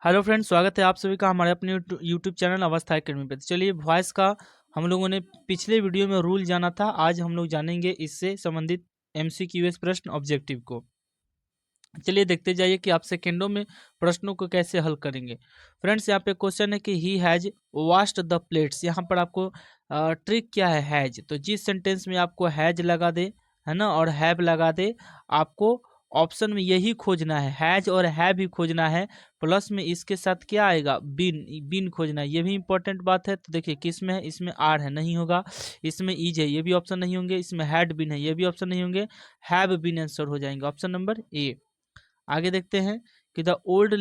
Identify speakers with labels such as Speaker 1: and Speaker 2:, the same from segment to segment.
Speaker 1: Hello friends, स्वागत है आप सभी का हमारे अपने यूट्यूब चैनल अवस्था एकेडमी पे। तो चलिए, वॉइस का हम लोगों ने पिछले वीडियो में रूल जाना था। आज हम लोग जानेंगे इससे संबंधित एमसीक्यूएस प्रश्न ऑब्जेक्टिव को। चलिए देखते जाइए कि आप सेकेंडों में प्रश्नों को कैसे हल करेंगे। फ्रेंड्स, यहाँ पे क्वेश्चन है कि he has washed the plates. यहाँ पर आपको ट्रिक क्या है, हैज। तो जिस सेंटेंस में आपको हैज लगा दे, है ना, और हैव लगा दे, आपको ऑप्शन में यही खोजना है, हैज और हैव ही खोजना है। प्लस में इसके साथ क्या आएगा, बीन। बीन खोजना है, ये भी इंपॉर्टेंट बात है। तो देखिए किस में है, इसमें आर है, नहीं होगा। इसमें ईज है, ये भी ऑप्शन नहीं होंगे। इसमें हैड बीन है, ये भी ऑप्शन नहीं होंगे। हैव बीन आंसर हो जाएंगे, ऑप्शन नंबर ए। आगे देखते हैं कि द ओल्ड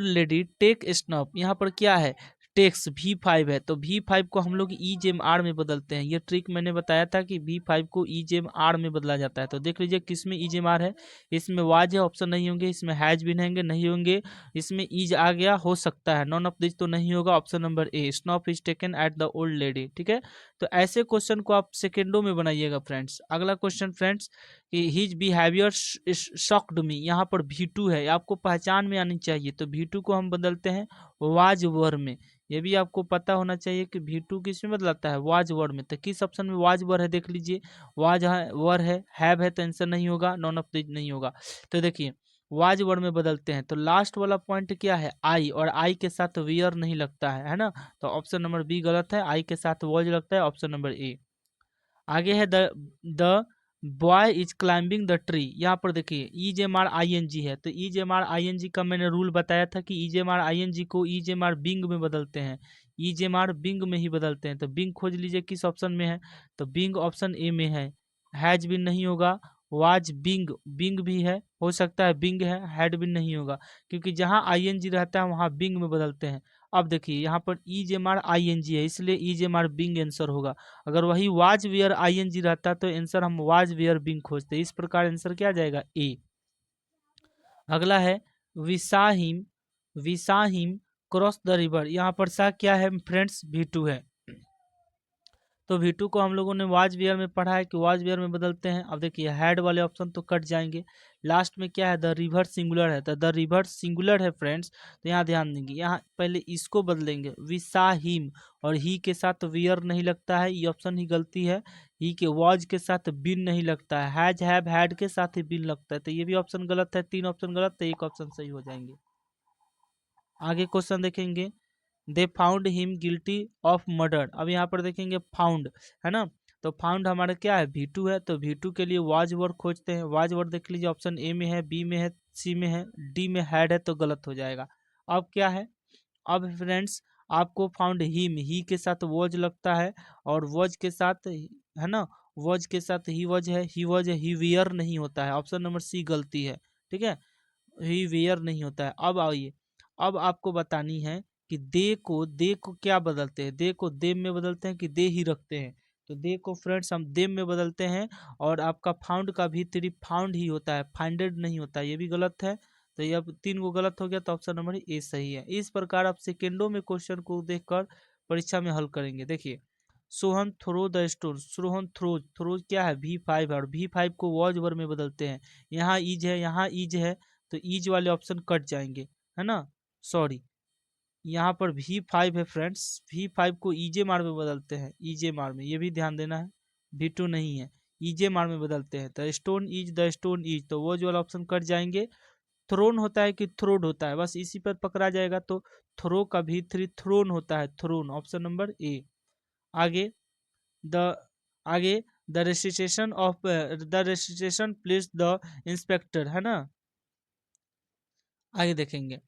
Speaker 1: लेडी टेक स्नॉप। यहाँ पर क्या है, टेक्स V5 है, तो V5 को हम लोग ई जेम आर में बदलते हैं। ये ट्रिक मैंने बताया था कि V5 को ई जेम आर में बदला जाता है। तो देख लीजिए किस में ई जेम आर है, इसमें वाज है, ऑप्शन नहीं होंगे। इसमें हैज भी नहीं होंगे। इसमें ईज आ गया, हो सकता है, नॉन ऑफ दिस तो नहीं होगा, option number A, snap is taken at the old lady. ठीक है, तो ऐसे क्वेश्चन को आप सेकेंडों में बनाइएगा फ्रेंड्स। अगला क्वेश्चन फ्रेंड्स, कि हिज बिहेवियर शॉक्ड मी। यहाँ पर V2 है, आपको पहचान में आनी चाहिए। तो V2 को हम बदलते हैं वाज वर में। ये भी आपको पता होना चाहिए कि V2 किस में बदलाता है, वाज वर में। तो किस ऑप्शन में वाज वर है, देख लीजिए। वाज है, वर है, हैव है, तो आंसर नहीं होगा, नॉन ऑफ दिस नहीं होगा। तो देखिए वाज वर में बदलते हैं। तो लास्ट वाला पॉइंट क्या है, आई, और आई के साथ वियर नहीं लगता है ना। तो ऑप्शन नंबर बी गलत है, आई के साथ वॉज लगता है, ऑप्शन नंबर ए। आगे है the boy is climbing the tree. यहाँ पर देखिए EJMR ING है, तो EJMR ING का मैंने रूल बताया था कि EJMR ING को EJMR बिंग में बदलते हैं। EJMR बिंग में ही बदलते हैं। तो बिंग खोज लीजिए किस ऑप्शन में है, तो बिंग ऑप्शन ए में है। हैज बिन नहीं होगा, वाज बिंग, बिंग भी है, हो सकता है बिंग है, हैड बिन नहीं होगा, क्योंकि जहाँ ING रहता है वहाँ बिंग में बदलते हैं। अब देखिए यहाँ पर EJMR ING है, इसलिए EJMR बिंग आंसर होगा। अगर वही वाज वेयर ING रहता तो आंसर हम वाज वेयर बिंग खोजते। इस प्रकार आंसर क्या आ जाएगा, ए। अगला है विसाहिम, विसाहिम क्रॉस द रिवर। यहाँ पर सा क्या है फ्रेंड्स, V2 है। तो V2 को हम लोगों ने वाज वेयर में पढ़ा है कि वाज वेयर में बदलते हैं। अब देखिए हैड वाले ऑप्शन तो कट जाएंगे। लास्ट में क्या है, द रिवर सिंगुलर है, तो द रिवर सिंगुलर है फ्रेंड्स। तो यहाँ ध्यान देंगे, यहाँ पहले इसको बदलेंगे, विसाहिम, और ही के साथ वियर नहीं लगता है, ये ऑप्शन ही गलती है। ही के वाज के साथ बिन नहीं लगता है, हैज हैव हैड के साथ ही बिन लगता है, तो ये भी ऑप्शन गलत है। तीन ऑप्शन गलत, तो एक ऑप्शन सही हो जाएंगे। आगे क्वेश्चन देखेंगे, they found him guilty of murder. अब यहाँ पर देखेंगे फाउंड, है ना, तो फाउंड हमारा क्या है, V2 है। तो V2 के लिए वाज वर्ड खोजते हैं। वाज वर्ड देख लीजिए, ऑप्शन ए में है, बी में है, सी में है, डी में हैड है, तो गलत हो जाएगा। अब क्या है, अब फ्रेंड्स आपको फाउंड हिम, ही के साथ वॉज लगता है, और वॉज के साथ, है ना, वॉज के साथ ही वॉज है, ही वॉज है, ही वियर नहीं होता है, ऑप्शन नंबर सी गलती है। ठीक है, ही वेयर नहीं होता है। अब आइए, अब आपको बतानी है कि दे को क्या बदलते हैं, दे को देम में बदलते हैं कि दे ही रखते हैं। तो दे को फ्रेंड्स हम देम में बदलते हैं। और आपका फाउंड का भी थ्री फाउंड ही होता है, फाइंडेड नहीं होता, ये भी गलत है। तो ये अब तीन को गलत हो गया, तो ऑप्शन नंबर ए सही है। इस प्रकार आप सेकेंडों में क्वेश्चन को देखकर परीक्षा में हल करेंगे। देखिए, Sohan throw the stone, Sohan throws क्या है, V5 है, और V5 को वॉज वर में बदलते हैं। यहाँ ईज है, यहाँ ईज है, तो ईज वाले ऑप्शन कट जाएंगे, है ना, सॉरी। यहाँ पर V5 है फ्रेंड्स, V5 को ईजे मार में बदलते हैं, ईजे मार में, ये भी ध्यान देना है। V2 नहीं है, ईजे मार में बदलते हैं। तो stone is, the stone is, तो वो जो वाला ऑप्शन कट जाएंगे। थ्रोन होता है कि थ्रोड होता है, बस इसी पर पकड़ा जाएगा। तो थ्रो का V3 थ्रोन होता है, थ्रोन, ऑप्शन नंबर ए। आगे द आगे the registration place the inspector, है ना। आगे देखेंगे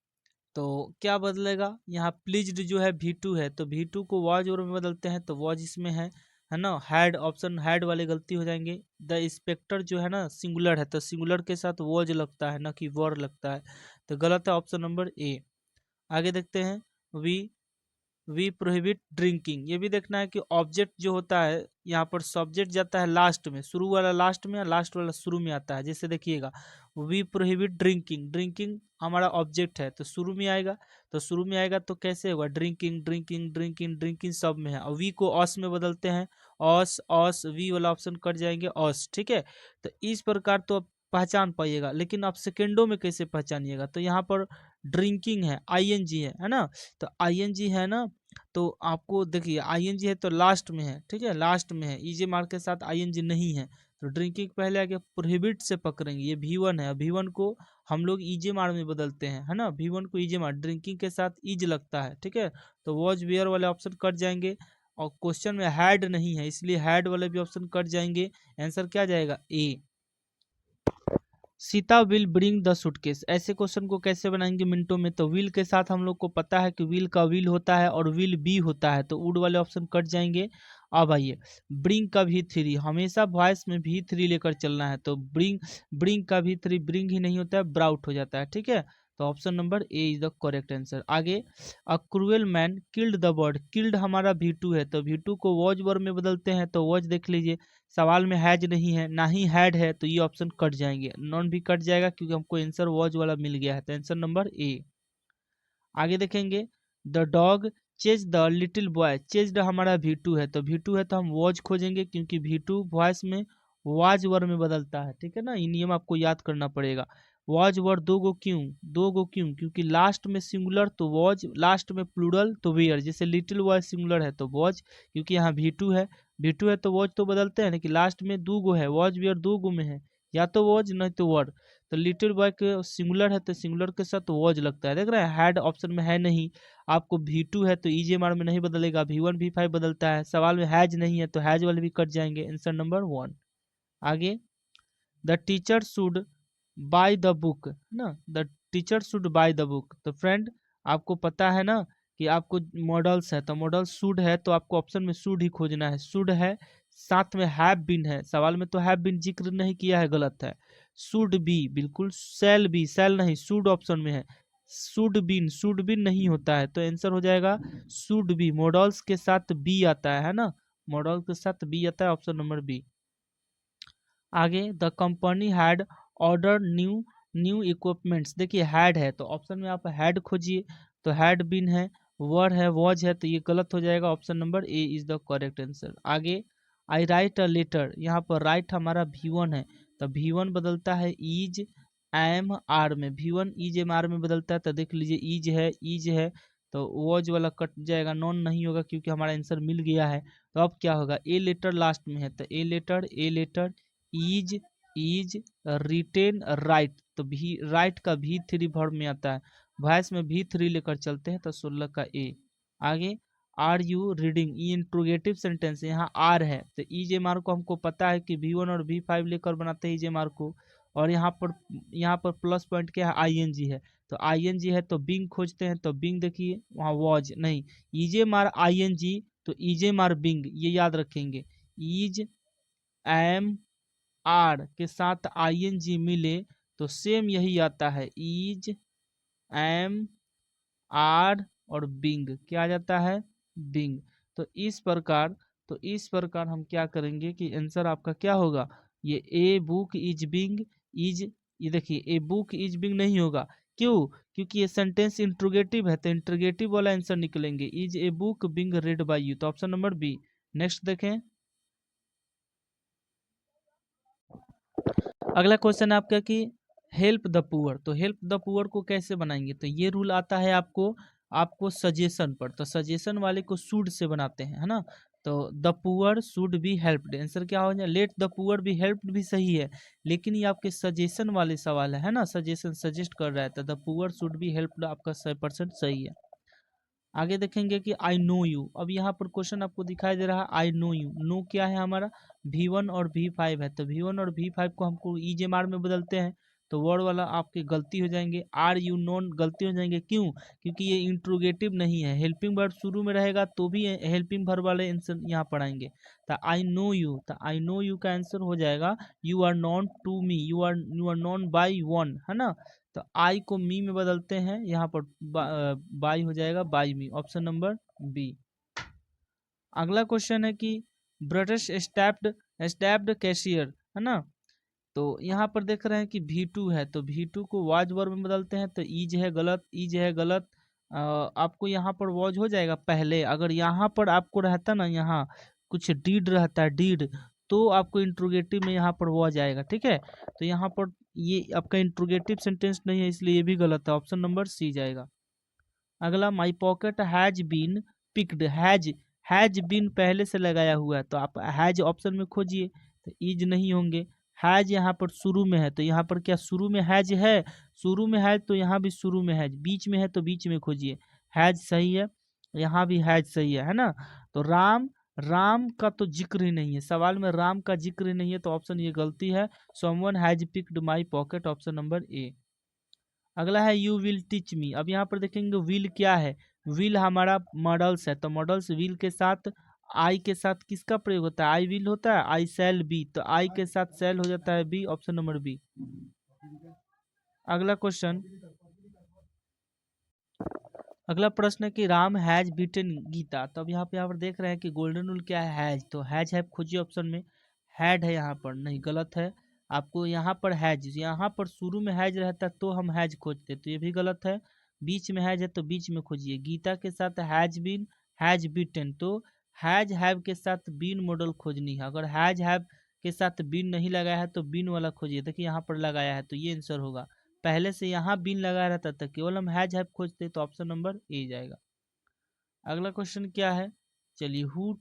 Speaker 1: तो क्या बदलेगा, यहाँ प्लीज्ड जो है V2 है, तो V2 को वॉज और में बदलते हैं, तो वॉज इसमें है ना। हैड, ऑप्शन हैड वाले गलती हो जाएंगे। द इंस्पेक्टर जो है ना सिंगुलर है, तो सिंगुलर के साथ वॉज लगता है ना कि वर लगता है, तो गलत है, ऑप्शन नंबर ए। आगे देखते हैं, वी वी प्रोहिबिट ड्रिंकिंग। ये भी देखना है कि ऑब्जेक्ट जो होता है, यहाँ पर सब्जेक्ट जाता है लास्ट में, शुरू वाला लास्ट में, लास्ट वाला शुरू में आता है। जैसे देखिएगा, वी प्रोहिबिट ड्रिंकिंग, ड्रिंकिंग हमारा ऑब्जेक्ट है, तो शुरू में आएगा। तो शुरू में आएगा तो कैसे होगा, ड्रिंकिंग ड्रिंकिंग ड्रिंकिंग ड्रिंकिंग सब में है। और वी को ऑस में बदलते हैं, ऑस ऑस, वी वाला ऑप्शन कट जाएंगे, ऑस। ठीक है, तो इस प्रकार तो आप पहचान पाइएगा। लेकिन आप सेकेंडों में कैसे पहचानिएगा, तो यहाँ पर ड्रिंकिंग है, आईएनजी है ना। तो आईएनजी है ना, तो आपको देखिए आईएनजी है तो लास्ट में है, ठीक है, लास्ट में है, ईजे मार्क के साथ आईएनजी नहीं है, तो ड्रिंकिंग पहले आके प्रोहिबिट से पकड़ेंगे, ये V1 है, V1 को हम लोग ईजे मार में बदलते हैं, है ना, V1 को ईजे मार, ड्रिंकिंग के साथ ईज लगता है, ठीक है, तो वॉच वियर वाले ऑप्शन कट जाएंगे, और क्वेश्चन में हैड नहीं है इसलिए हैड वाले भी ऑप्शन कट जाएंगे, आंसर क्या जाएगा A. Sita will bring the suitcase, ऐसे क्वेश्चन को कैसे बनाएंगे मिनटों में, तो विल के साथ हम लोग को पता है कि विल का विल होता है और विल बी होता है, तो वुड वाले ऑप्शन कट जाएंगे। अब आइए ब्रिंग का V3, हमेशा वॉइस में V3 लेकर चलना है, तो ब्रिंग, ब्रिंग का V3 ब्रिंग ही नहीं होता है, ब्राउट हो जाता है, ठीक है, तो option number A is the correct answer. आगे a cruel man killed the bird, killed हमारा V2 है, तो V2 को वॉच वर्ब में बदलते हैं, तो वॉच देख लीजिए, सवाल में हैज नहीं है ना ही हैड है, तो ये ऑप्शन कट जाएंगे, नॉन भी कट जाएगा क्योंकि हमको आंसर वॉच वाला मिल गया है, तो आंसर नंबर ए। आगे देखेंगे the dog chase the little boy, chased हमारा V2 है, तो V2 है तो हम वॉच खोजेंगे क्योंकि V2 वॉइस में वाज वर्ड में बदलता है, ठीक है ना, ये नियम आपको याद करना पड़ेगा। वाज वर्ड दो गो क्यों, क्योंकि लास्ट में सिंगुलर तो वॉज, लास्ट में प्लूरल तो वेयर, जैसे लिटिल बॉय सिंगुलर है तो वॉज, क्योंकि यहाँ V2 है, V2 है तो वॉज तो बदलते हैं, लेकिन लास्ट में दो गो है, वॉज वेयर दो गो में है, या तो वॉज नहीं तो वर्ड, तो लिटिल बॉय के सिंगुलर है तो सिंगुलर के साथ वॉज लगता है, देख रहे हैं, हैड ऑप्शन में है नहीं, आपको V2 है तो ईजेमार में नहीं बदलेगा, V1 V5 बदलता है, सवाल में हैज नहीं है तो हैज वाले भी कट जाएंगे, आंसर नंबर 1। आगे the teacher should buy the book ना, the teacher should buy the book, तो फ्रेंड आपको पता है ना कि आपको मॉडल्स है, तो मॉडल शुड है तो आपको ऑप्शन में शुड ही खोजना है, शुड है साथ में हैव बीन है, सवाल में तो हैव बीन जिक्र नहीं किया है, गलत है, शुड बी बिल्कुल, शैल बी, शैल नहीं, शुड ऑप्शन में है, शुड बीन नहीं होता है, तो आंसर हो जाएगा शुड बी, मॉडल्स के साथ बी आता है ना, मॉडल के साथ बी आता है, ऑप्शन नंबर बी। आगे the company had order new equipments, देखिए हैड है तो ऑप्शन में आप हैड खोजिए, तो हैड बीन है, वर है, वॉज है, तो ये गलत हो जाएगा, option number A is the correct answer. आगे आई राइट अ लेटर, यहाँ पर राइट हमारा V1 है, तो V1 बदलता है ईज एम आर में, V1 ईज एम आर में बदलता है, तो देख लीजिए ईज है तो वॉज वाला कट जाएगा, नॉन नहीं होगा क्योंकि हमारा आंसर मिल गया है, तो अब क्या होगा, ए लेटर लास्ट में है, तो a letter is written right, तो भी राइट का V3 वर्ब में आता है, वॉइस में V3 लेकर चलते हैं, तो 16 का ए। आगे आर यू रीडिंग, ये इंट्रोगेटिव सेंटेंस है, यहाँ आर है, तो ईजेएमआर को हमको पता है कि V1 और V5 लेकर बनाते हैं ईजेएमआर को, और यहाँ पर प्लस पॉइंट क्या है, आईएनजी है, तो आईएनजी है तो बिंग खोजते हैं, तो बिंग देखिए वहाँ वॉज नहीं, ईजेएमआर आईएनजी तो ईजेएमआर बिंग, ये याद रखेंगे, ईज एम आर के साथ आईएनजी मिले तो सेम यही आता है, इज एम आर और बिंग, क्या आ जाता है, बिंग। तो इस प्रकार हम क्या करेंगे कि आंसर आपका क्या होगा, ये a book is being is, ये देखिए ए बुक इज बिंग नहीं होगा, क्यों, क्योंकि ये सेंटेंस इंट्रोगेटिव है, तो इंट्रोगेटिव वाला आंसर निकलेंगे, is a book being read by you, तो ऑप्शन नंबर बी। नेक्स्ट देखें, अगला क्वेश्चन है आपका कि हेल्प द पुअर, तो हेल्प द पुअर को कैसे बनाएंगे, तो ये रूल आता है आपको सजेशन पर, तो सजेशन वाले को शुड से बनाते हैं, है ना, तो the poor should be helped, answer क्या हो जाए, let the poor be helped भी सही है, लेकिन ये आपके सजेशन वाले सवाल है ना, सजेशन सजेस्ट कर रहा है, तो the poor should be helped आपका 100% सही है। आगे देखेंगे कि आई नो यू, अब यहाँ पर क्वेश्चन आपको दिखाई दे रहा है आई नो यू, नो क्या है हमारा, V1 और V5 है, तो V1 और V5 को हमको ईजेएमआर में बदलते हैं, तो वर्ड वाला आपके गलती हो जाएंगे, आर यू नोन गलती हो जाएंगे, क्यों, क्योंकि ये इंट्रोगेटिव नहीं है, हेल्पिंग वर्ब शुरू में रहेगा तो भी हेल्पिंग वर्ब वाले आंसर यहाँ पढ़ाएंगे, तो आई नो यू का आंसर हो जाएगा you are known to me, you are known by one, है ना, तो आई को मी में बदलते हैं, यहाँ पर बाई हो जाएगा by me, option number B. अगला क्वेश्चन है कि ब्रिटिश स्टैप्ड कैशियर, है ना, तो यहाँ पर देख रहे हैं कि V2 है, तो V2 को वाज वर्ब में बदलते हैं, तो ईज है गलत, आपको यहाँ पर वॉज हो जाएगा पहले, अगर यहाँ पर आपको रहता ना, यहाँ कुछ डीड रहता है, डीड, तो आपको इंट्रोगेटिव में यहाँ पर वॉज आएगा, ठीक है। तो यहाँ पर ये आपका इंट्रोगेटिव सेंटेंस नहीं है, इसलिए ये भी गलत है, ऑप्शन नंबर सी जाएगा। अगला, my pocket has been picked, has been पहले से लगाया हुआ है, तो आप हैज ऑप्शन में खोजिए, तो इज नहीं होंगे। हैज यहाँ पर शुरू में है, तो यहाँ पर क्या शुरू में हैज है, शुरू में है तो यहाँ भी शुरू में हैज, बीच में है तो बीच में खोजिए, हैज सही है, यहाँ भी हैज सही है ना। तो राम, राम का तो जिक्र ही नहीं है, सवाल में राम का जिक्र ही नहीं है, तो ऑप्शन ये गलती है। Someone has picked my pocket, option number A. अगला है यू विल टीच मी। अब यहाँ पर देखेंगे विल क्या है, विल हमारा मॉडल्स है, तो मॉडल्स विल के साथ आई के साथ किसका प्रयोग होता है, आई विल होता है, आई शैल बी, तो आई के साथ शैल हो जाता है बी, ऑप्शन नंबर बी। अगला क्वेश्चन, अगला प्रश्न है कि राम हैज बीटन गीता। तो अब यहाँ पर देख रहे हैं कि गोल्डन रूल क्या है, हैज, तो हैज है खोजिए ऑप्शन में, हैड है यहाँ पर नहीं, गलत है। आपको यहाँ पर हैज, यहाँ पर शुरू में हैज रहता है तो हम हैज खोजते, तो ये भी गलत है। बीच में हैज है तो बीच में खोजिए, गीता के साथ हैज बीन, हैज बीटन, तो हैज हैव के साथ बीन मॉडल खोजनी है। अगर हैज हैव के साथ बीन नहीं लगाया है तो बीन वाला खोजिए, देखिए यहाँ पर लगाया है तो ये आंसर होगा। पहले से यहाँ बीन लगा रहता था, केवल हम हैज हैव खोजते, तो ऑप्शन नंबर ए जाएगा। अगला क्वेश्चन क्या है, चलिए, हु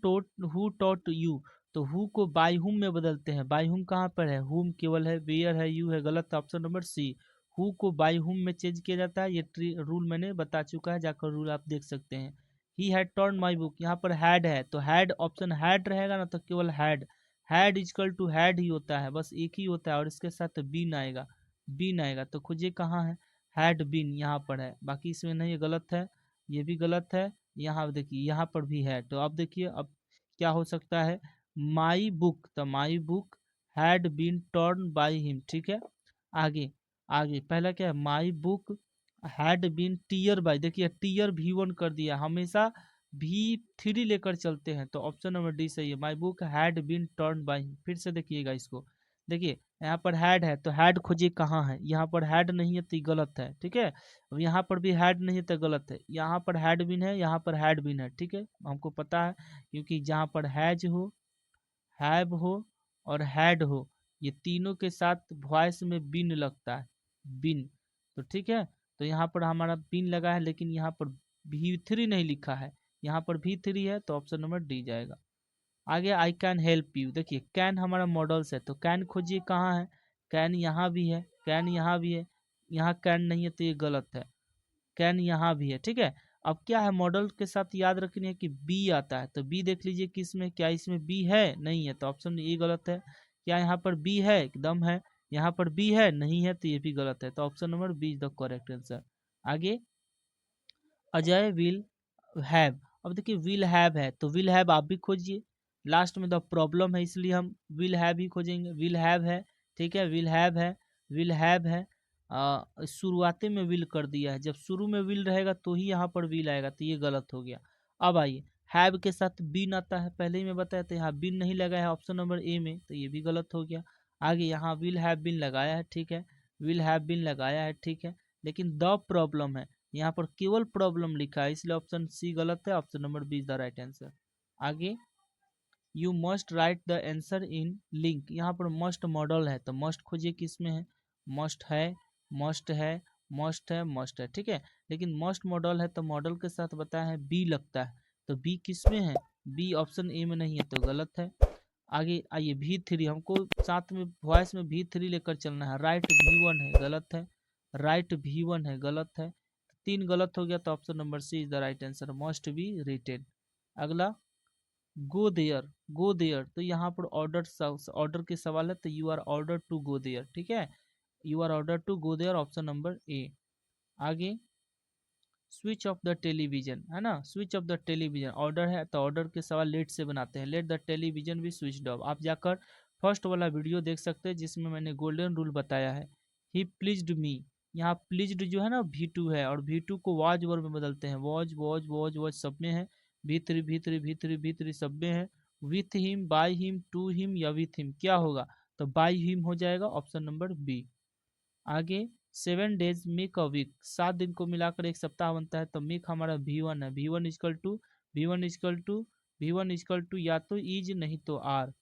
Speaker 1: टॉट यू। तो हु को बाय हुम में बदलते हैं, बाय हुम कहाँ पर है, हुम केवल है, वेयर है, यू है, गलत, ऑप्शन नंबर सी। हु को बाय हुम में चेंज किया जाता है, ये रूल मैंने बता चुका है, जाकर रूल आप देख सकते हैं। He had turn my book, यहाँ पर हैड है, तो हैड ऑप्शन हैड रहेगा ना, तो केवल हैड इजकल टू हैड ही होता है, बस एक ही होता है, और इसके साथ बीन आएगा, बीन आएगा, तो खोजिए कहाँ है, हैड बीन यहाँ पर है, बाकी इसमें नहीं, गलत है, ये भी गलत है। यहाँ देखिए यहाँ पर भी है, तो अब देखिए अब क्या हो सकता है, माई बुक, तो my book had been turn by him, ठीक है। आगे, आगे पहला क्या है, my book had been tear by, देखिए टीयर V1 कर दिया, हमेशा V3 लेकर चलते हैं, तो ऑप्शन नंबर डी सही है, my book had been turn by him. फिर से देखिएगा इसको, देखिए यहाँ पर हैड है, तो हैड खोजिए कहाँ है, यहाँ पर हैड नहीं है तो ये गलत है, ठीक है। अब यहाँ पर भी हैड नहीं है तो गलत है, यहाँ पर हैड बिन है, यहाँ पर हैड बिन है, ठीक है, हमको पता है, क्योंकि जहाँ पर हैज हो, हैव हो और हैड हो, ये तीनों के साथ वॉइस में बिन लगता है, बिन, तो ठीक है। तो यहाँ पर हमारा बिन लगा है, लेकिन यहाँ पर V3 नहीं लिखा है, यहाँ पर V3 है, तो ऑप्शन नंबर डी जाएगा। आगे, आई कैन हेल्प यू, देखिए कैन हमारा मॉडल्स है, तो कैन खोजिए कहाँ है, कैन यहाँ भी है, कैन यहाँ भी है, यहाँ कैन नहीं है तो ये गलत है, कैन यहाँ भी है, ठीक है। अब क्या है, मॉडल के साथ याद रखनी है कि बी आता है, तो बी देख लीजिए कि इसमें क्या, इसमें बी है, नहीं है, तो ऑप्शन ए गलत है। क्या यहाँ पर बी है, एकदम है, यहाँ पर बी है, नहीं है, तो ये भी गलत है, तो option number B is the correct answer. आगे, अजय विल हैव, अब देखिए विल हैव है, तो विल हैव आप भी खोजिए, लास्ट में द प्रॉब्लम है, इसलिए हम विल हैव ही खोजेंगे, विल हैव है, ठीक है, विल हैव है, विल हैव है, शुरुआती में विल कर दिया है, जब शुरू में विल रहेगा तो ही यहाँ पर विल आएगा, तो ये गलत हो गया। अब आइए, हैव के साथ बीन आता है, पहले ही मैं बताया था, यहाँ बीन नहीं लगा है ऑप्शन नंबर ए में, तो ये भी गलत हो गया। आगे, यहाँ विल हैव बीन लगाया है, ठीक है, विल हैव बीन लगाया है, ठीक है, लेकिन द प्रॉब्लम है, यहाँ पर केवल प्रॉब्लम लिखा है, इसलिए ऑप्शन सी गलत है, option number B is the right answer. आगे, you must write the answer in link, यहाँ पर मस्ट मॉडल है, तो मस्ट खोजिए किस में है, मस्ट है, मस्ट है, मस्ट है, मस्ट है, ठीक है, लेकिन मस्ट मॉडल है तो मॉडल के साथ बताया है बी लगता है, तो बी किस में है, बी ऑप्शन ए में नहीं है, तो गलत है। आगे आइए, V3 हमको साथ में वॉइस में V3 लेकर चलना है, राइट V1 है, गलत है, राइट V1 है, गलत है, तीन गलत हो गया, तो option number C is the right answer, must be written. अगला, गो देयर, गो देयर, तो यहाँ पर ऑर्डर के सवाल है, तो you are order to go there, ठीक है, you are order to go there, option number A. आगे, स्विच ऑफ द टेलीविजन है ना, switch off the television order है, तो ऑर्डर के सवाल लेट से बनाते हैं, लेट द टेलीविजन भी स्विच ऑफ, आप जाकर फर्स्ट वाला वीडियो देख सकते हैं जिसमें मैंने गोल्डन रूल बताया है। ही प्लीज्ड मी, यहाँ प्लीज्ड जो है ना V2 है, और V2 को वॉज वर्ब में बदलते हैं, वॉज वॉज वॉज वॉज सब में है, V3 V3 V3 V3 सब में है, with him, by him, to him या विथ हिम, क्या होगा, तो बाय हिम हो जाएगा, ऑप्शन नंबर बी। आगे, 7 डेज मेक अ वीक, 7 दिन को मिलाकर एक सप्ताह बनता है, तो मेक हमारा V1 है, V1 is equal to V1 is equal to V1 is equal to या तो इज नहीं तो आर,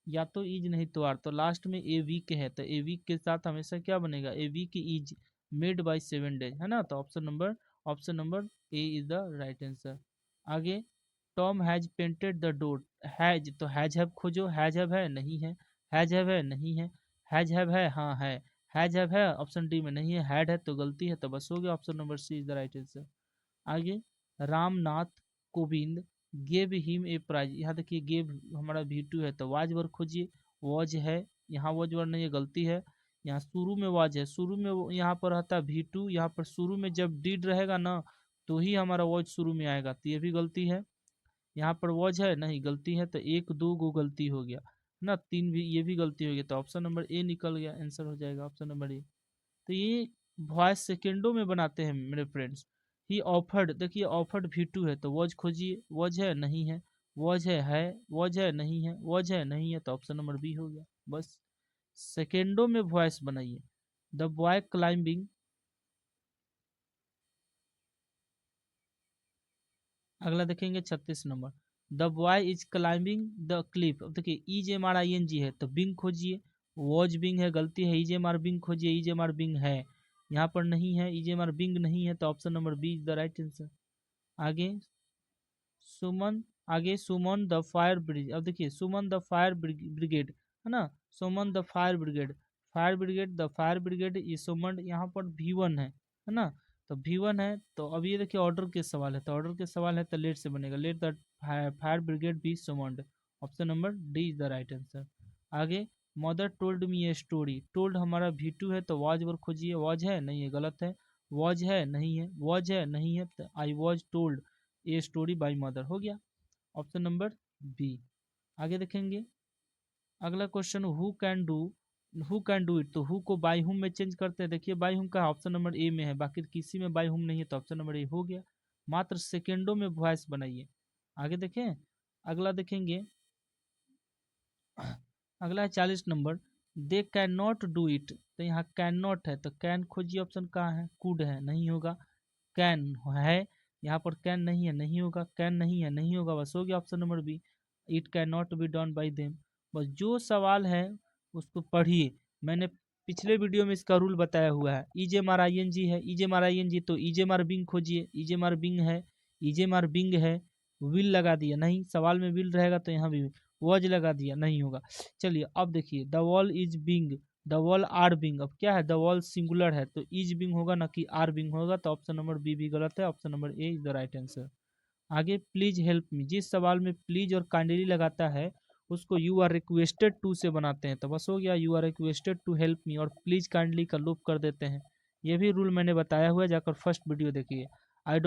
Speaker 1: या तो इज नहीं तो आर, तो लास्ट में ए वीक है तो ए वीक के साथ हमेशा क्या बनेगा, a week is made by 7 days, है ना। तो option number A is the right answer. आगे, Tom has painted the door. Has तो हैज हैव खोजो, हैज हैव है नहीं है, हैज हैव है नहीं है, हैज हैव है हाँ है, हैज हैव है ऑप्शन डी में नहीं है, हैड है तो गलती है, तो बस हो गया, option number C is the right answer. आगे, Ramnath Kovind gave him a prize. यहाँ देखिए गेव हमारा V2 है तो वाज वर्ड खोजिए, वॉज है, यहाँ वॉज वर्ड नहीं है, गलती है। यहाँ शुरू में वाज है, शुरू में यहाँ पर रहता है V2, यहाँ पर शुरू में जब डिड रहेगा ना तो ही हमारा वॉज शुरू में आएगा, तो ये भी गलती है। यहाँ पर वॉज है नहीं, गलती है, तो एक दो गो गलती हो गया ना, तीन भी ये भी गलती हो गया, तो ऑप्शन नंबर ए निकल गया, आंसर हो जाएगा ऑप्शन नंबर ए। तो ये वॉइस सेकेंडों में बनाते हैं मेरे फ्रेंड्स। ही ऑफर्ड, देखिए ऑफर्ड V2 है तो वॉज खोजिए, वॉज है नहीं है, वॉज है, वॉज है नहीं है, वॉज है नहीं है, तो ऑप्शन नंबर बी हो गया। बस सेकेंडों में वॉइस बनाइए। द बॉय क्लाइंबिंग, अगला देखेंगे 36 नंबर। The boy is climbing the cliff. अब देखिए is M R I N G है तो बिंग खोजिए, वॉज बिंग है, गलती है, इज एम आर बिंग खोजिए, इज एम आर बिंग है, यहाँ पर नहीं है, इज एम आर बिंग नहीं है, तो option number B is the right answer. आगे, सुमन, आगे सुमन द फायर ब्रिगेड। अब देखिए सुमन द फायर ब्रिगेड है ना, summon the fire brigade, fire brigade, the fire brigade ये सुमन, यहाँ पर V1 है ना, तो V1 है, तो अब ये देखिए ऑर्डर के सवाल है, तो ऑर्डर के सवाल है तो लेट से बनेगा, let the fire brigade be summoned, option number D is the right answer. आगे, mother told me a story, told हमारा V2 है तो वाज वर्ड खोजिए, वाज है नहीं है, गलत है, वाज है नहीं है, वाज है नहीं है, तो I was told a story by mother हो गया, ऑप्शन नंबर बी। आगे देखेंगे अगला question, who can do it, तो हु को बाय हुम में चेंज करते हैं, देखिए बाय हुम का ऑप्शन नंबर ए में है, बाकी किसी में बाय हुम नहीं है, तो ऑप्शन नंबर ए हो गया। मात्र सेकेंडों में वॉइस बनाइए। आगे देखें, अगला देखेंगे, अगला है 40 number. They can not do it, तो यहाँ कैन नॉट है तो कैन खोजिए, ऑप्शन कहाँ है, कुड है नहीं होगा, कैन है, यहाँ पर कैन नहीं है नहीं होगा, कैन नहीं है नहीं होगा, बस हो गया option number B, it can not be done by them. बस जो सवाल है उसको पढ़िए, मैंने पिछले वीडियो में इसका रूल बताया हुआ है, is M R I N G है, is M R I N G तो इज एम आर बिंग खोजिए, इज एम आर बिंग है, is M R being will, विल लगा दिया नहीं, सवाल में विल रहेगा तो यहाँ भी वॉज लगा दिया नहीं होगा। चलिए अब देखिए, the wall is being, the wall are being, अब क्या है, द वॉल सिंगुलर है तो इज बिंग होगा ना कि आर बिंग होगा, तो ऑप्शन नंबर बी भी गलत है, option number A is the right answer. आगे, प्लीज हेल्प मी, जिस सवाल में प्लीज और काइंडली लगाता है उसको यू आर रिक्वेस्टेड टू से बनाते हैं, तो बस हो गया, you are requested to help me, और प्लीज काइंडली का लूप कर देते हैं, ये भी रूल मैंने बताया हुआ है, जाकर फर्स्ट वीडियो देखिए। आई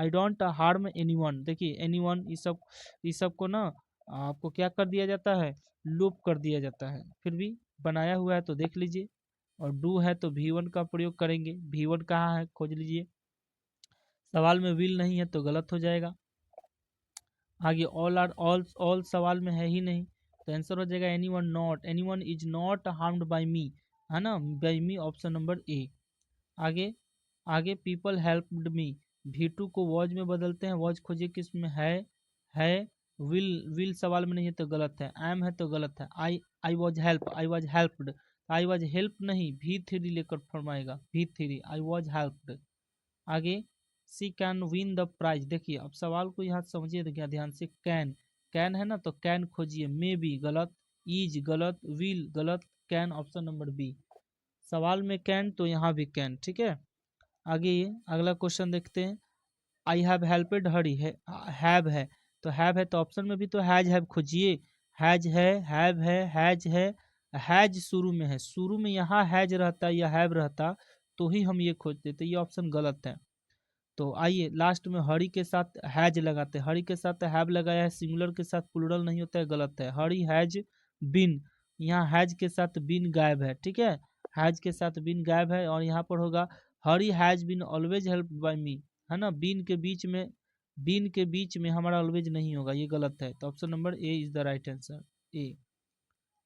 Speaker 1: डोंट हार्म एनीवन, देखिए एनीवन ये सब को ना आपको क्या कर दिया जाता है, लूप कर दिया जाता है, फिर भी बनाया हुआ है तो देख लीजिए। और डू है तो V1 का प्रयोग करेंगे, V1 कहाँ है खोज लीजिए, सवाल में विल नहीं है तो गलत हो जाएगा। आगे, ऑल सवाल में है ही नहीं, तो आंसर हो जाएगा any one is not harmed by me, है ना, by me, option number A. आगे, पीपल हेल्प्ड मी, V2 को वॉज में बदलते हैं, वॉज खोजिए किस में है, विल सवाल में नहीं है तो गलत है, एम है तो गलत है, I was helped, I was help नहीं, V3 लेकर फरमाएगा, V3 आई वॉज हेल्प्ड। आगे, सी कैन विन द प्राइज, देखिए अब सवाल को यहाँ समझिए, देखिए ध्यान से, कैन है ना तो कैन खोजिए, मे बी गलत, इज गलत, विल गलत, कैन ऑप्शन नंबर बी, सवाल में कैन तो यहाँ भी कैन, ठीक है। आगे अगला क्वेश्चन देखते हैं, आई हैव हेल्पेड हरी है तो हैव है तो ऑप्शन में भी तो हैव खोजिए, हैज है, हैव है, हैज शुरू में है, शुरू में यहाँ हैज रहता या हैव रहता तो ही हम ये खोजते, तो ये ऑप्शन गलत है। तो आइए लास्ट में हरी के साथ हैज लगाते हैं, हरी के साथ हैव लगाया है, सिंगुलर के साथ प्लूरल नहीं होता है, गलत है, हरी हैज बिन, यहाँ हैज के साथ बिन गायब है, ठीक है, हैज के साथ बिन गायब है, और यहाँ पर होगा Hari has been always help by me, है ना, बीन के बीच में हमारा ऑलवेज नहीं होगा, ये गलत है, तो option number A is the right answer, A.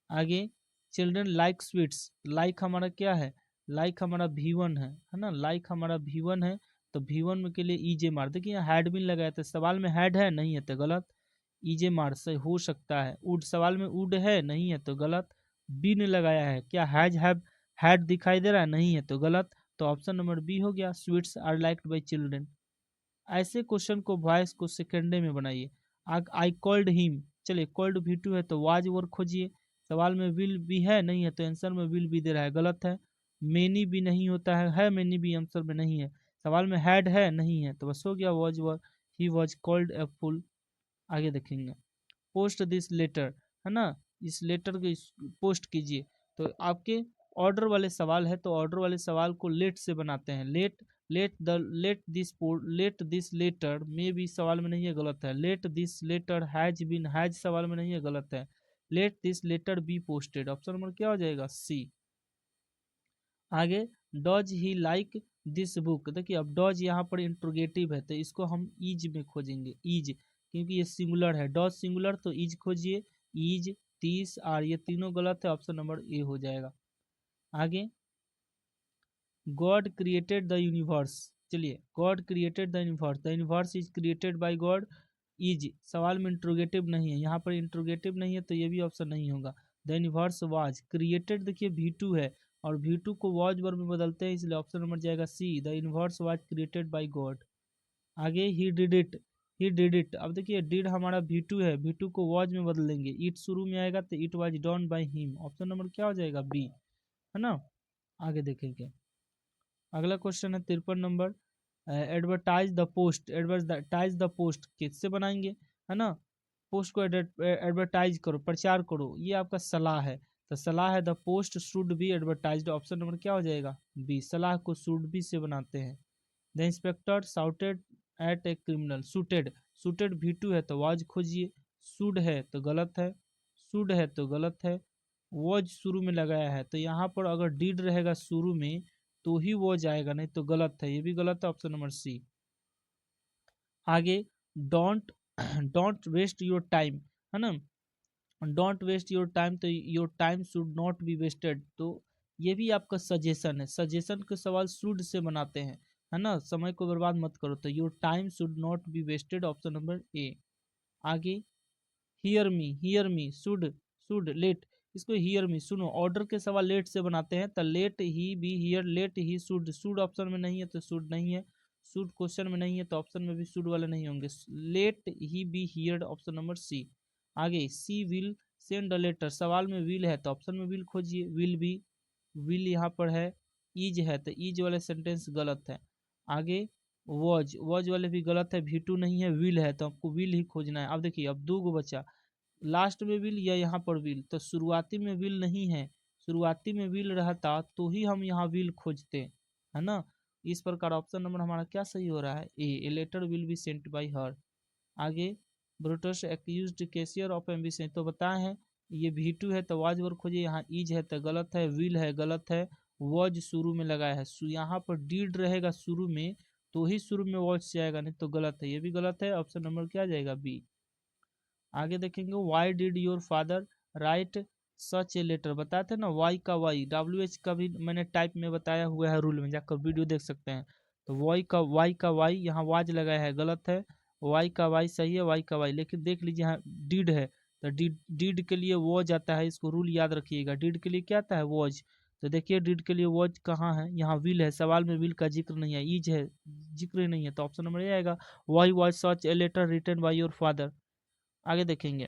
Speaker 1: आगे, चिल्ड्रन लाइक स्वीट्स, लाइक हमारा क्या है, लाइक हमारा V1 है ना, लाइक हमारा V1 है, तो V1 में के लिए EJ मार, देखिए यहाँ हैड बिन लगाया था, सवाल में हैड है नहीं है तो गलत, ईजे मार से हो सकता है। वुड सवाल में वुड है नहीं है तो गलत। बी ने लगाया है, क्या हैज हैव हैड दिखाई दे रहा है, नहीं है तो गलत। तो ऑप्शन नंबर बी हो गया, sweets are liked by children. ऐसे क्वेश्चन को वॉइस को सेकेंडे में बनाइए। आई कॉल्ड हिम, चलिए कॉल्ड भी टू है तो वाज वर्क खोजिए। सवाल में विल भी है नहीं है तो आंसर में विल भी दे रहा है, गलत है। मेनी भी नहीं होता है मेनी भी आंसर में नहीं है। सवाल में हैड है नहीं है तो बस हो गया was were, he was called a full. आगे देखेंगे, पोस्ट दिस लेटर, है ना, इस लेटर को पोस्ट कीजिए। तो आपके ऑर्डर वाले सवाल है तो ऑर्डर वाले सवाल को लेट से बनाते हैं। लेट दिस लेटर में भी सवाल में नहीं है, गलत है। Let this letter has been, has सवाल में नहीं है, गलत है। Let this letter be posted, option number क्या हो जाएगा, सी। आगे, does he like this book, देखिए अब डज यहाँ पर इंट्रोगेटिव है तो इसको हम ईज में खोजेंगे, ईज, क्योंकि ये सिंगुलर है। डज सिंगुलर तो ईज खोजिए, ईज, तीस, आर, ये तीनों गलत है, ऑप्शन नंबर ए हो जाएगा। आगे, गॉड क्रिएटेड द यूनिवर्स, चलिए God created the universe is created by God. Is सवाल में इंट्रोगेटिव नहीं है, यहाँ पर इंट्रोगेटिव नहीं है तो ये भी ऑप्शन नहीं होगा। द यूनिवर्स वाज क्रिएटेड, देखिए V2 है और V2 को वाज वर्ब में बदलते हैं, इसलिए ऑप्शन नंबर जाएगा C, the universe was created by God. आगे, ही डिड इट, अब देखिए डिड हमारा V2 है, V2 को वाज में बदल देंगे, इट शुरू में आएगा तो it was done by him, option number क्या हो जाएगा, बी, है ना। आगे देखेंगे, अगला क्वेश्चन है 53 number, advertise the post, advertise the post किससे बनाएंगे, है ना। पोस्ट को एडवर्टाइज करो, प्रचार करो, ये आपका सलाह है। तो सलाह है, the post should be advertised, option number क्या हो जाएगा, बी, सलाह को शुड बी से बनाते हैं। The inspector shouted at a criminal, shooted, shooted V2 है तो वाज खोजिए, शुड है तो गलत है, शुड है तो गलत है। वॉज शुरू में लगाया है तो यहाँ पर अगर डिड रहेगा शुरू में तो ही वॉज आएगा, नहीं तो गलत है, ये भी गलत है, ऑप्शन नंबर सी। आगे, don't don't waste your time, है ना, डोंट वेस्ट योर टाइम, तो your time should not be wasted, तो ये भी आपका सजेशन है, सजेशन के सवाल शुड से बनाते हैं, है ना, समय को बर्बाद मत करो, तो your time should not be wasted, option number A. आगे, हियर मी शुड लेट, इसको हियर मी सुनो, ऑर्डर के सवाल लेट से बनाते हैं तो let he be here, let he should, should option में नहीं है तो शुड नहीं है, शुड क्वेश्चन में नहीं है तो ऑप्शन में भी शुड वाले नहीं होंगे, let he be here, option number C. आगे, C will send a letter, सवाल में विल है तो ऑप्शन में विल खोजिए, विल बी, विल यहाँ पर है, ईज है तो ईज वाले सेंटेंस गलत है। आगे, वॉज वाले भी गलत है, V2 नहीं है, विल है तो आपको विल ही खोजना है। अब देखिए अब दो गो बचा, लास्ट में विल या यहाँ पर विल, तो शुरुआती में विल नहीं है, शुरुआती में विल रहता तो ही हम यहाँ विल खोजते, है ना। इस प्रकार ऑप्शन नंबर हमारा क्या सही हो रहा है, a letter will be sent by her. आगे, Brutus accused Caesar of ambition, तो बताए हैं ये V2 है तो वाज वर्क खोजिए, यहाँ ईज है तो गलत है, विल है गलत है, वॉज शुरू में लगाया है, यहाँ पर डीड रहेगा शुरू में तो ही शुरू में वॉज से आएगा, नहीं तो गलत है, ये भी गलत है, ऑप्शन नंबर क्या जाएगा, बी। आगे देखेंगे, why did your father write such a letter, बताते ना वाई का वाई, WH का भी मैंने टाइप में बताया हुआ है, रूल में जाकर वीडियो देख सकते हैं। तो वाई यहाँ वाज लगाया है, गलत है, वाई का वाई सही है, वाई का वाई, लेकिन देख लीजिए यहाँ डिड है तो डिड के लिए वॉज आता है, इसको रूल याद रखिएगा, डिड के लिए क्या आता है, वॉज। तो देखिए डिड के लिए वॉज कहाँ है, यहाँ विल है, सवाल में विल का जिक्र नहीं है, ईज है जिक्र ही नहीं है, तो ऑप्शन नंबर ये आएगा, why was such a letter written by your father. आगे देखेंगे,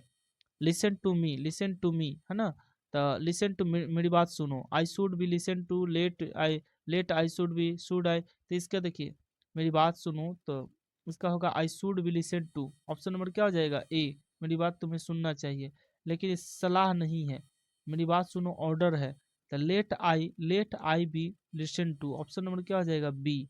Speaker 1: लिसन टू मी, है ना, तो लिसन टू, मेरी बात सुनो, I should be listen to, let I should be should I, तो इसका देखिए मेरी बात सुनो तो इसका होगा I should be listen to, option number क्या हो जाएगा, ए, मेरी बात तुम्हें सुनना चाहिए, लेकिन इस सलाह नहीं है, मेरी बात सुनो ऑर्डर है, तो let I be listen to, option number क्या हो जाएगा, बी।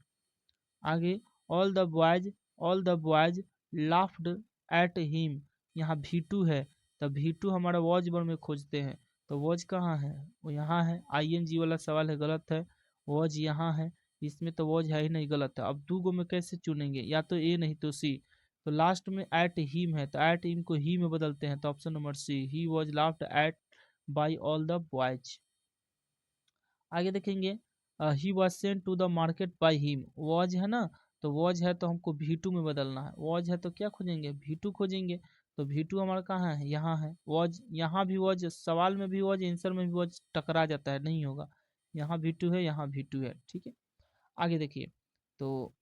Speaker 1: आगे, all the boys all the boys laughed at him, यहाँ V2 है तो V2 हमारा वॉज वर्ड में खोजते हैं, तो वॉज कहाँ है, वो यहाँ है, ING वाला सवाल है, गलत है, वॉज यहाँ है, इसमें तो वॉज है ही नहीं, गलत है। अब दो गो में कैसे चुनेंगे, या तो ए नहीं तो सी, तो लास्ट में एट हिम है तो एट हिम को ही में बदलते हैं, तो option number C, he was laughed at by all the boys. आगे देखेंगे, he was sent to the market by him, was है ना, तो वॉज है तो हमको V2 में बदलना है, वॉज है तो क्या खोजेंगे, V2 खोजेंगे, तो V2 हमारा कहाँ है, यहाँ है। वॉज यहाँ भी वॉज, सवाल में भी वॉज, आंसर में भी वॉज, टकरा जाता है, नहीं होगा। यहाँ V2 है, यहाँ V2 है, ठीक है। आगे देखिए, तो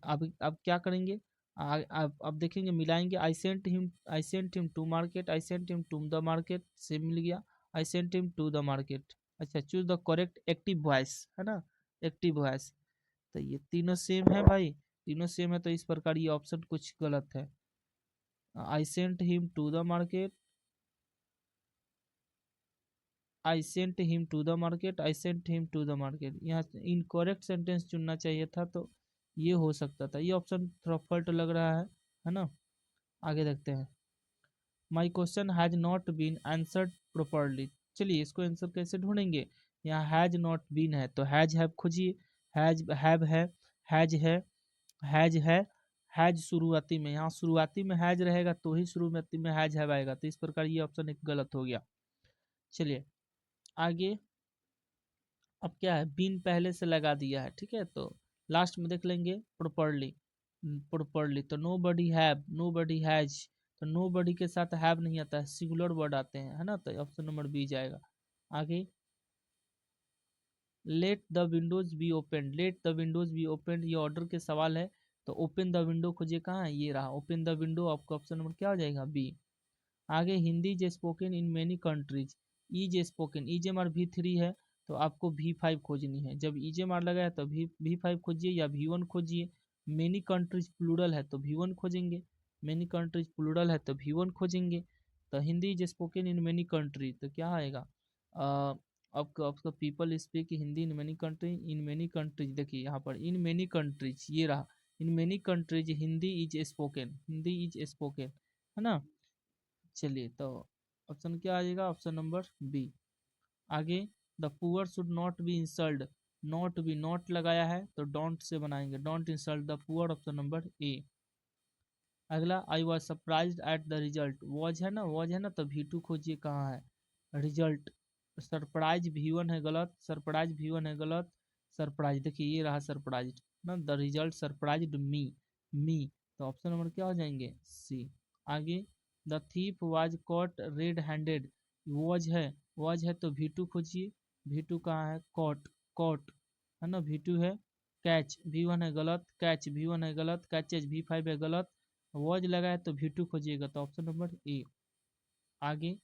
Speaker 1: अब क्या करेंगे, अब देखेंगे, मिलाएंगे। I sent him to market, I sent him to the market, से मिल गया। I sent him to the market. अच्छा, choose the correct active voice, है ना, एक्टिव वॉइस। तो ये तीनों सेम है भाई, तीनों सेम है, तो इस प्रकार ये ऑप्शन कुछ गलत है। I sent him to the market, I sent him to the market, I sent him to the market. यहाँ इनकरेक्ट सेंटेंस चुनना चाहिए था, तो ये हो सकता था। ये ऑप्शन थोड़ा फॉल्ट लग रहा है ना। आगे देखते हैं। My question has not been answered properly. चलिए इसको आंसर कैसे ढूंढेंगे। यहाँ हैज नॉट बीन है, तो हैज हैव खोजिए। हैज हैव है, हैज है, हैज है, हैज शुरुआती में, यहाँ शुरुआती में हैज रहेगा तो ही शुरुआती में हैज हैव आएगा, तो इस प्रकार ये ऑप्शन एक गलत हो गया। चलिए आगे, अब क्या है, बीन पहले से लगा दिया है, ठीक है, तो लास्ट में देख लेंगे प्रॉपरली। प्रॉपरली तो nobody have, nobody has, तो नो बडी के साथ हैव नहीं आता है, सिंगुलर वर्ड आते हैं, है ना, तो ऑप्शन नंबर बी जाएगा। आगे, let the Windows be open, let the Windows be open, ये ऑर्डर के सवाल है, तो ओपन द विंडो खोजिए, कहाँ है, ये रहा, ओपन द विंडो, आपका ऑप्शन नंबर क्या हो जाएगा, बी। आगे, Hindi is spoken in many countries, is spoken, is M R V3 है, तो आपको V5 खोजनी है। जब इज एम आर लगा है तो V5 खोजिए या V1 खोजिए। मेनी कंट्रीज प्लूरल है तो V1 खोजेंगे, मेनी कंट्रीज प्लूरल है तो V1 खोजेंगे। तो Hindi is spoken in many country, तो क्या आएगा, आपका people speak Hindi in many country, in many countries, देखिए यहाँ पर इन मेनी कंट्रीज, ये रहा, इन many countries Hindi is spoken, Hindi is spoken, है ना। चलिए तो ऑप्शन क्या आ जाएगा, ऑप्शन नंबर बी। आगे, the poor should not B insult, not be, not लगाया है तो डोंट से बनाएंगे, don't insult the poor, option number A. अगला, I was surprised at the result, was है ना, वॉज है ना, तो V2 खोजिए कहाँ है, रिजल्ट। सरप्राइज V1 है, गलत, सरप्राइज V1 है, गलत, सरप्राइज देखिए ये रहा सरप्राइज ना, द रिजल्ट सरप्राइज्ड मी, तो ऑप्शन नंबर क्या हो जाएंगे, सी। आगे, the thief was cot red handed, was है तो V2 खोजिए, V2 कहाँ है, कॉट, कॉट है ना, V2 है। कैच V1 है, गलत, कैच V1 है, गलत, कैचेज V5 है, गलत, वॉज लगा है तो V2 खोजिएगा, तो ऑप्शन नंबर ए। आगे,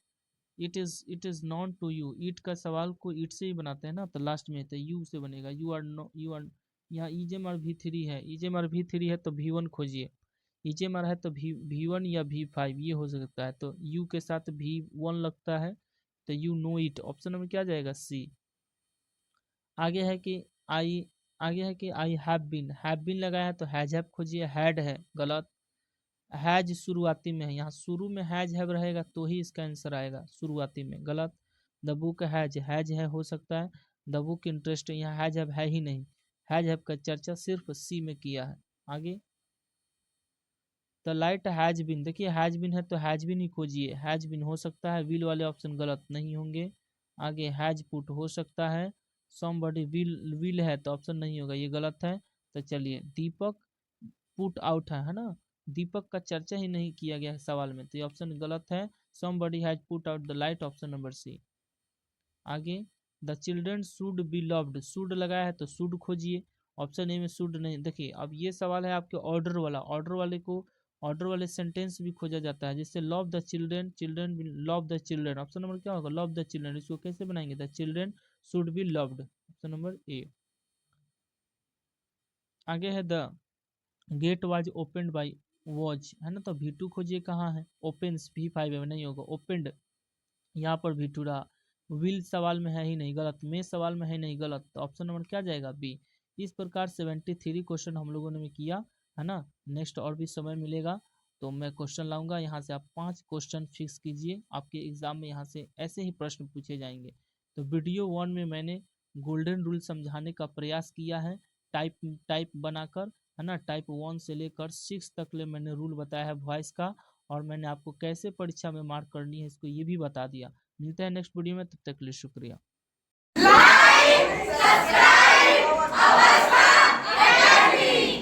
Speaker 1: it is known to you, it का सवाल को ईट से ही बनाते हैं ना, तो लास्ट में तो यू से बनेगा, यू आर, यहाँ EJMR V3 है, EJMR V3 है तो V1 खोजिए, EJMR है तो V1 या V5 ये हो सकता है, तो यू के साथ V1 लगता है, तो you know it, option number क्या जाएगा, सी। आगे है कि आई आगे है कि आई हैव बीन लगाया है तो हैज हैव खोजिए, हैड है, गलत, हैज शुरुआती में है, यहाँ शुरू में हैज हैव रहेगा तो ही इसका आंसर आएगा, शुरुआती में, गलत। द बुक हैज है हो सकता है, द बुक इंटरेस्ट, यहाँ हैज हैव है ही नहीं, हैज हैव का चर्चा सिर्फ सी में किया है। आगे, द लाइट हैज बिन, देखिए हैज बिन है तो has been he खोजिए, has been हो सकता है, विल वाले ऑप्शन गलत नहीं होंगे। आगे, हैज पुट हो सकता है, समबडी विल है तो ऑप्शन नहीं होगा, ये गलत है। तो चलिए, दीपक पुट आउट है ना, दीपक का चर्चा ही नहीं किया गया है सवाल में, तो ये ऑप्शन गलत है। Somebody has put out the light, option number C. आगे, the children should be loved, should लगाया है तो शुड खोजिए, ऑप्शन ए में शुड नहीं, देखिए अब ये सवाल है आपके ऑर्डर वाला, ऑर्डर वाले को ऑर्डर वाले सेंटेंस भी खोजा जाता है, जैसे love the children, children love the children, option number क्या होगा, लव द चिल्ड्रन, इसको कैसे बनाएंगे, the children should be loved, option number A. आगे है, the gate was opened by watch, है ना, तो V2 खोजिए कहाँ है, ओपन्स V5 में नहीं होगा, ओपनड यहाँ पर V2 रहा, विल सवाल में है ही नहीं, गलत, में सवाल में है नहीं, गलत, तो ऑप्शन नंबर क्या जाएगा, बी। इस प्रकार 73 क्वेश्चन हम लोगों ने किया, है ना। नेक्स्ट और भी समय मिलेगा तो मैं क्वेश्चन लाऊंगा, यहाँ से आप 5 क्वेश्चन फिक्स कीजिए, आपके एग्जाम में यहाँ से ऐसे ही प्रश्न पूछे जाएंगे। तो वीडियो 1 में मैंने गोल्डन रूल समझाने का प्रयास किया है, टाइप बनाकर, है ना, टाइप 1 से लेकर 6 तक ले मैंने रूल बताया है वॉइस का, और मैंने आपको कैसे परीक्षा में मार्क करनी है इसको ये भी बता दिया। मिलते हैं नेक्स्ट वीडियो में, तब तक के लिए शुक्रिया।